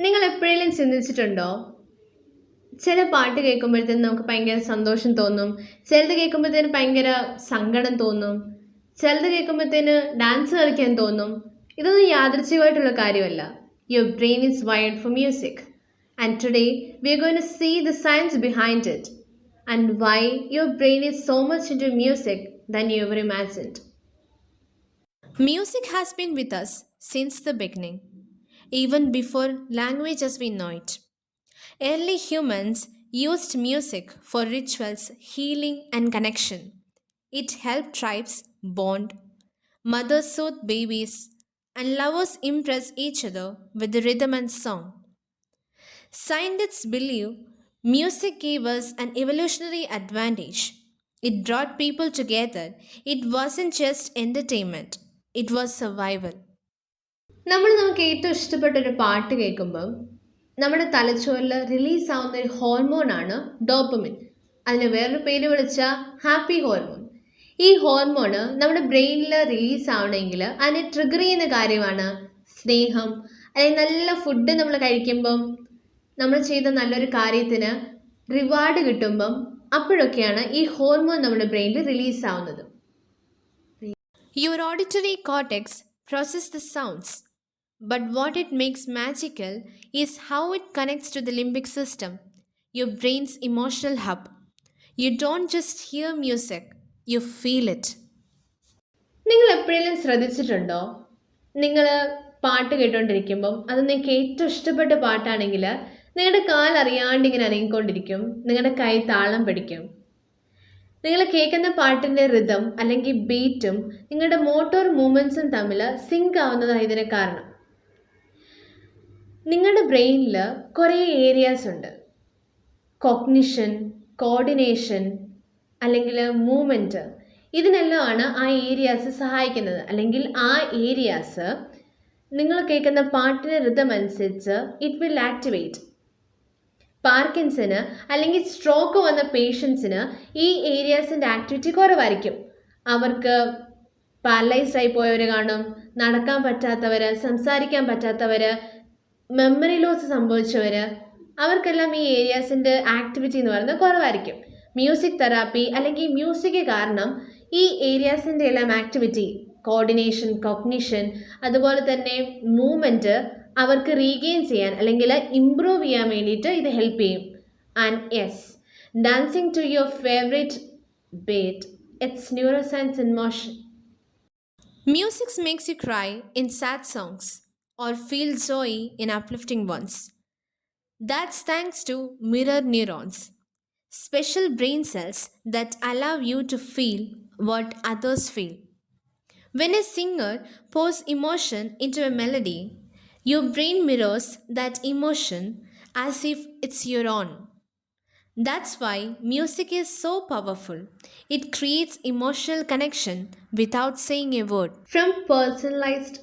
നിങ്ങൾ എപ്പോഴെങ്കിലും ചിന്തിച്ചിട്ടുണ്ടോ? ചില പാട്ട് കേൾക്കുമ്പോഴത്തേനും നമുക്ക് ഭയങ്കര സന്തോഷം തോന്നും, ചിലത് കേൾക്കുമ്പോഴത്തേന് ഭയങ്കര സങ്കടം തോന്നും, ചിലത് കേൾക്കുമ്പോഴത്തേന് ഡാൻസ് കളിക്കാൻ തോന്നും. ഇതൊന്നും യാദൃച്ഛികമായിട്ടുള്ള കാര്യമല്ല. Your brain is wired for music and today we are going to see the science behind it and why your brain is so much into music than you ever imagined. Music has been with us since the beginning, even before language as we know it. Early humans used music for rituals, healing, and connection. It helped tribes bond, mothers soothe babies, and lovers impress each other with the rhythm and song. Scientists believe music gave us an evolutionary advantage. It brought people together. It wasn't just entertainment, it was survival. നമുക്ക് ഏറ്റവും ഇഷ്ടപ്പെട്ട ഒരു പാട്ട് കേൾക്കുമ്പം നമ്മുടെ തലച്ചോറിൽ release ആവുന്ന ഒരു ഹോർമോണാണ് ഡോപ്പമിൻ. അതിന് വേറൊരു പേര് വിളിച്ചാൽ ഹാപ്പി ഹോർമോൺ. ഈ ഹോർമോണ് നമ്മുടെ ബ്രെയിനിൽ റിലീസ് ആവണമെങ്കിൽ അതിനെ ട്രിഗർ ചെയ്യുന്ന കാര്യമാണ് സ്നേഹം, അല്ലെങ്കിൽ നല്ല ഫുഡ് നമ്മൾ കഴിക്കുമ്പം, നമ്മൾ ചെയ്ത നല്ലൊരു കാര്യത്തിന് റിവാർഡ് കിട്ടുമ്പം, അപ്പോഴൊക്കെയാണ് ഈ ഹോർമോൺ നമ്മുടെ ബ്രെയിനിൽ റിലീസ് ആവുന്നത്. Your auditory cortex processes the sounds, but what it makes magical is how it connects to the limbic system, your brain's emotional hub. You don't just hear music, you feel it. നിങ്ങൾ എപ്പോഴെങ്കിലും ശ്രദ്ധിച്ചിട്ടുണ്ടോ? നിങ്ങൾ പാട്ട് കേട്ടുകൊണ്ടിരിക്കുമ്പം അത് നിങ്ങൾക്ക് ഏറ്റവും ഇഷ്ടപ്പെട്ട പാട്ടാണെങ്കിൽ നിങ്ങളുടെ കാലറിയാണ്ട് ഇങ്ങനെ അനങ്ങിക്കൊണ്ടിരിക്കും, നിങ്ങളുടെ കൈ താളം പിടിക്കും. നിങ്ങൾ കേൾക്കുന്ന പാട്ടിൻ്റെ റിതം അല്ലെങ്കിൽ ബീറ്റും നിങ്ങളുടെ മോട്ടോർ മൂവ്മെൻറ്റ്സും തമ്മിൽ സിങ്ക് ആവുന്നതാണ് ഇതിന് കാരണം. നിങ്ങളുടെ ബ്രെയിനിൽ കുറേ ഏരിയാസ് ഉണ്ട്. കോഗ്നിഷൻ, കോർഡിനേഷൻ അല്ലെങ്കിൽ മൂവ്മെൻറ്റ്, ഇതിനെല്ലാമാണ് ആ ഏരിയാസ് സഹായിക്കുന്നത്. അല്ലെങ്കിൽ ആ ഏരിയാസ് നിങ്ങൾ കേൾക്കുന്ന പാട്ടിൻ്റെ റിതം അനുസരിച്ച് ഇറ്റ് വിൽ ആക്ടിവേറ്റ്. പാർക്കിൻസിന് അല്ലെങ്കിൽ സ്ട്രോക്ക് വന്ന പേഷ്യൻസിന് ഈ ഏരിയാസിൻ്റെ ആക്ടിവിറ്റി കുറവായിരിക്കും. അവർക്ക് പാരലൈസ്ഡ് ആയി പോയവർ കാണും, നടക്കാൻ പറ്റാത്തവർ, സംസാരിക്കാൻ പറ്റാത്തവർ, മെമ്മറി ലോസ് സംഭവിച്ചവർ, അവർക്കെല്ലാം ഈ ഏരിയാസിൻ്റെ ആക്ടിവിറ്റി എന്ന് പറയുന്നത് കുറവായിരിക്കും. മ്യൂസിക് തെറാപ്പി അല്ലെങ്കിൽ മ്യൂസിക് കാരണം ഈ ഏരിയാസിൻ്റെ എല്ലാം ആക്ടിവിറ്റി, കോർഡിനേഷൻ, കോഗ്നിഷൻ, അതുപോലെ തന്നെ മൂവ്മെൻറ്റ് അവർക്ക് റീഗെയിൻ ചെയ്യാൻ അല്ലെങ്കിൽ ഇംപ്രൂവ് ചെയ്യാൻ വേണ്ടിയിട്ട് ഇത് ഹെൽപ്പ് ചെയ്യും. And yes, dancing to your favourite beat, it's neuro science in motion. Music makes you cry in sad songs or feel joy in uplifting ones. That's thanks to mirror neurons, special brain cells that allow you to feel what others feel. When a singer pours emotion into a melody, your brain mirrors that emotion as if it's your own. That's why music is so powerful. It creates emotional connection without saying a word. From personalized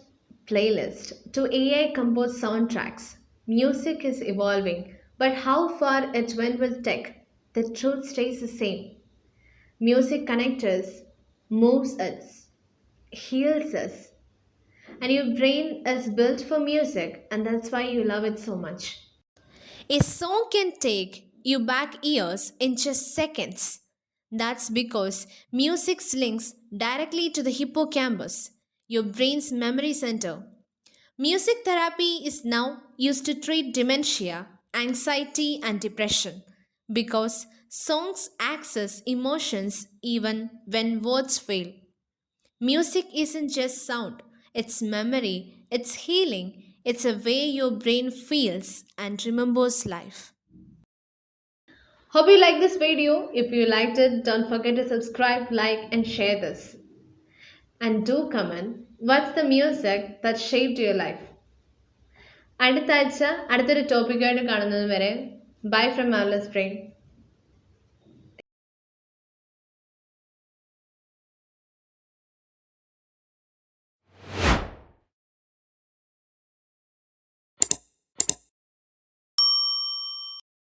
playlist to AI composed soundtracks, music is evolving, but how far it went with tech, the truth stays the same. Music connects us, moves us, heals us, and your brain is built for music, and that's why you love it so much. A song can take you back years in just seconds. That's because music links directly to the hippocampus, your brain's memory center. Music therapy is now used to treat dementia, anxiety, and depression because songs access emotions even when words fail. Music isn't just sound, it's memory, it's healing, it's a way your brain feels and remembers life. Hope you like this video. If you liked it, don't forget to subscribe, like, and share this. And do comment, what's the music that shaped your life? അടുത്ത ആഴ്ച അടുത്തൊരു ടോപ്പിക്കായിട്ട് കാണുന്നത് വരെ bye from മാർലസ് brain.